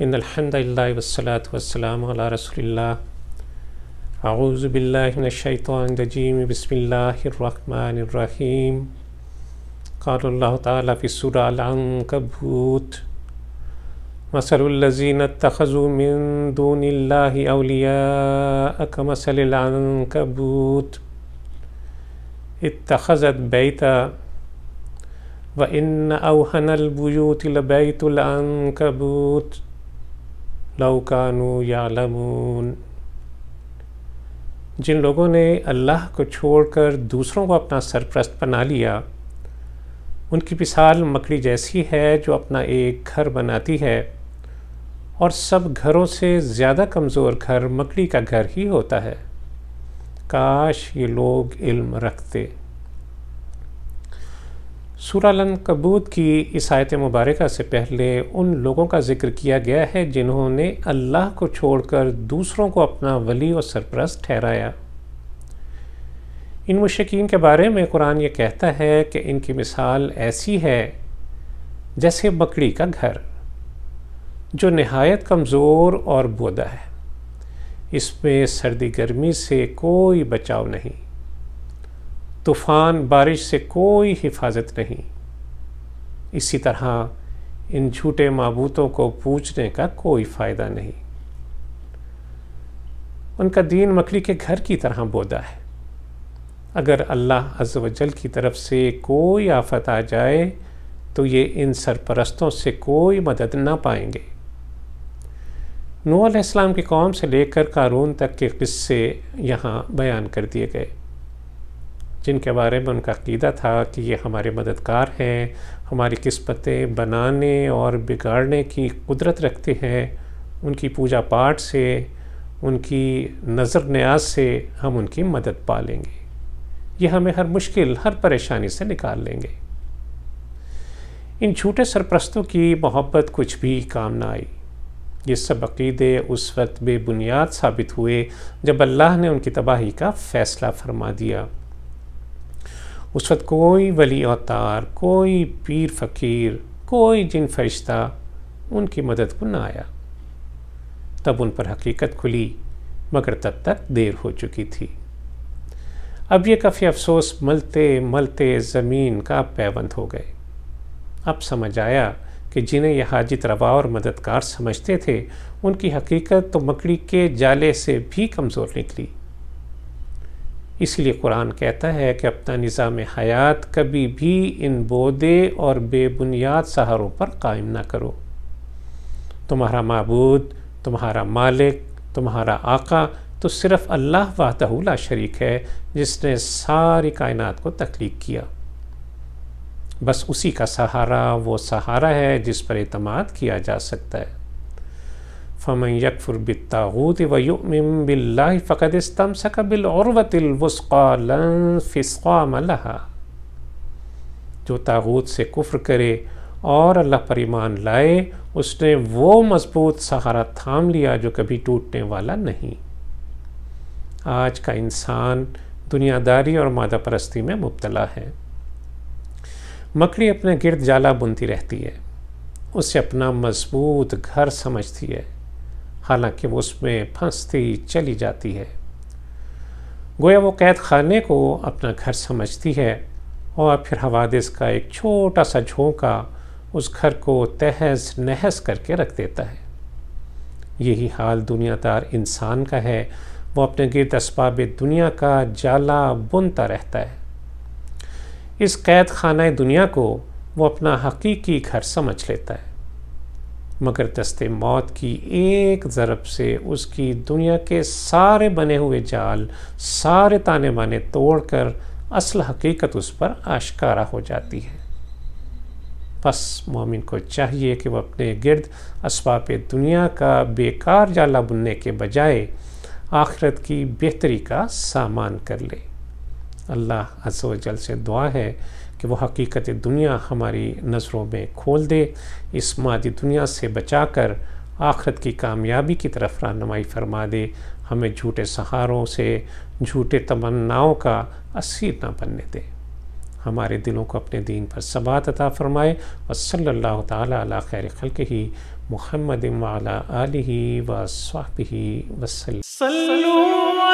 ان الحمد للہ والصلاة والسلام علی رسول اللہ اعوذ باللہ من الشیطان الرجیم بسم اللہ الرحمن الرحیم قال اللہ تعالیٰ فی سورہ العنکبوت مثل الذین اتخذوا من دون اللہ اولیاء کمثل العنکبوت اتخذت بیتا وَإِنَّ أَوْهَنَ الْبُيُوتِ لَبَيْتُ الْعَنْكَبُوتِ لَوْ كَانُوا يَعْلَمُونَ۔ جن لوگوں نے اللہ کو چھوڑ کر دوسروں کو اپنا سرپرست بنا لیا، ان کی مثال مکڑی جیسی ہے جو اپنا ایک گھر بناتی ہے، اور سب گھروں سے زیادہ کمزور گھر مکڑی کا گھر ہی ہوتا ہے۔ کاش یہ لوگ علم رکھتے۔ سورہ العنکبوت کی اس آیت مبارکہ سے پہلے ان لوگوں کا ذکر کیا گیا ہے جنہوں نے اللہ کو چھوڑ کر دوسروں کو اپنا ولی اور سرپرست ٹھہرایا۔ ان مشرکین کے بارے میں قرآن یہ کہتا ہے کہ ان کی مثال ایسی ہے جیسے مکڑی کا گھر جو نہایت کمزور اور بودا ہے، اس میں سردی گرمی سے کوئی بچاؤ نہیں، طوفان بارش سے کوئی حفاظت نہیں۔ اسی طرح ان جھوٹے معبودوں کو پوجنے کا کوئی فائدہ نہیں۔ ان کا دین مکڑی کے گھر کی طرح بودا ہے۔ اگر اللہ عز و جل کی طرف سے کوئی آفت آ جائے تو یہ ان سرپرستوں سے کوئی مدد نہ پائیں گے۔ نوح علیہ السلام کی قوم سے لے کر قارون تک کے قصے یہاں بیان کر دیے گئے، جن کے بارے میں ان کا عقیدہ تھا کہ یہ ہمارے مددگار ہیں، ہماری قسمتیں بنانے اور بگاڑنے کی قدرت رکھتے ہیں، ان کی پوجا پاٹ سے، ان کی نظر نیاز سے ہم ان کی مدد پا لیں گے، یہ ہمیں ہر مشکل، ہر پریشانی سے نکال لیں گے۔ ان جھوٹے سرپرستوں کی محبت کچھ بھی کام نہ آئی۔ یہ سب عقیدے اس وقت بے بنیاد ثابت ہوئے جب اللہ نے ان کی تباہی کا فیصلہ فرما دیا۔ اس وقت کوئی ولی اوتار، کوئی پیر فقیر، کوئی جن فرشتہ ان کی مدد کو نہ آیا۔ تب ان پر حقیقت کھلی، مگر تب تک دیر ہو چکی تھی۔ اب یہ کفی افسوس ملتے ملتے زمین کا پیوند ہو گئے۔ اب سمجھ آیا کہ جنہیں یہ حاجت روا اور مددگار سمجھتے تھے، ان کی حقیقت تو مکڑی کے جالے سے بھی کمزور نکلی۔ اس لیے قرآن کہتا ہے کہ اپنا نظام حیات کبھی بھی ان بودے اور بے بنیاد سہاروں پر قائم نہ کرو۔ تمہارا معبود، تمہارا مالک، تمہارا آقا تو صرف اللہ وحدہ لا شریک ہے، جس نے ساری کائنات کو تخلیق کیا۔ بس اسی کا سہارا وہ سہارا ہے جس پر اعتماد کیا جا سکتا ہے۔ فَمَن يَكْفُرْ بِالطَّاغُوتِ وَيُؤْمِن بِاللَّهِ فَقَدِ اسْتَمْسَكَ بِالْعُرْوَةِ الْوُثْقَىٰ لَا انفِصَامَ لَهَا۔ جو طاغوت سے کفر کرے اور اللہ پر ایمان لائے، اس نے وہ مضبوط سہارا تھام لیا جو کبھی ٹوٹنے والا نہیں۔ آج کا انسان دنیا داری اور مادہ پرستی میں مبتلا ہے۔ مکڑی اپنے گرد جالا بنتی رہتی ہے، اسے اپنا مضبوط گھر سمجھتی ہے، حالانکہ وہ اس میں پھنستی چلی جاتی ہے۔ گویا وہ قید خانے کو اپنا گھر سمجھتی ہے، اور پھر حوادث کا ایک چھوٹا سا جھونکا اس گھر کو تہز نہز کر کے رکھ دیتا ہے۔ یہی حال دنیا دار انسان کا ہے، وہ اپنے گرد اسباب دنیا کا جالا بنتا رہتا ہے۔ اس قید خانہ دنیا کو وہ اپنا حقیقی گھر سمجھ لیتا ہے، مگر دست موت کی ایک ضرب سے اس کی دنیا کے سارے بنے ہوئے جال، سارے تانے بانے توڑ کر اصل حقیقت اس پر آشکارا ہو جاتی ہے۔ بس مومن کو چاہیے کہ وہ اپنے گرد اسباب دنیا کا بیکار جالا بننے کے بجائے آخرت کی بہتری کا سامان کر لے۔ اللہ عز و جل سے دعا ہے کہ وہ حقیقت دنیا ہماری نظروں میں کھول دے، اس مادی دنیا سے بچا کر آخرت کی کامیابی کی طرف رہنمائی فرما دے، ہمیں جھوٹے سہاروں سے، جھوٹے تمناؤں کا اسیر نہ بننے دے۔ ہمارے دلوں کو اپنے دین پر ثبات عطا فرمائے. وصلی اللہ تعالی علی خیر خلقہ محمد وعلی آلہ وصحبہ وسلم.